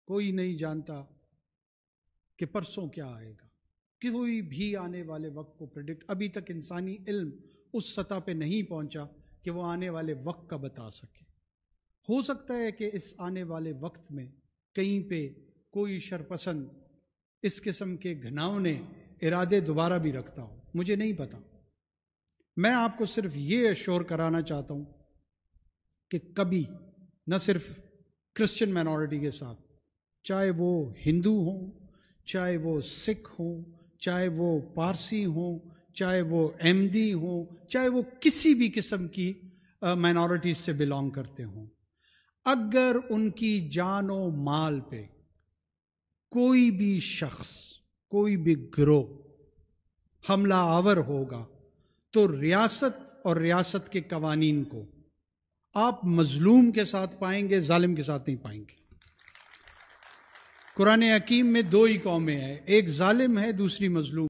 کوئی نہیں جانتا کہ پرسوں کیا آئے گا، کوئی بھی آنے والے وقت کو پریڈکٹ، ابھی تک انسانی علم اس سطح پہ نہیں پہنچا کہ وہ آنے والے وقت کا بتا سکے۔ ہو سکتا ہے کہ اس آنے والے وقت میں کہیں پہ کوئی شرپسند اس قسم کے گھناؤنے ارادے دوبارہ بھی رکھتا ہو، مجھے نہیں پتا۔ میں آپ کو صرف یہ ایشور کرانا چاہتا ہوں کہ کبھی نہ صرف کرسچن مائنورٹی کے ساتھ، چاہے وہ ہندو ہوں، چاہے وہ سکھ ہوں، چاہے وہ پارسی ہوں، چاہے وہ احمدی ہوں، چاہے وہ کسی بھی قسم کی مائنورٹیز سے بلانگ کرتے ہوں، اگر ان کی جان و مال پہ کوئی بھی شخص، کوئی بھی گروہ حملہ آور ہوگا تو ریاست اور ریاست کے قوانین کو آپ مظلوم کے ساتھ پائیں گے، ظالم کے ساتھ نہیں پائیں گے۔ قرآن حکیم میں دو ہی قومیں ہیں، ایک ظالم ہے، دوسری مظلوم۔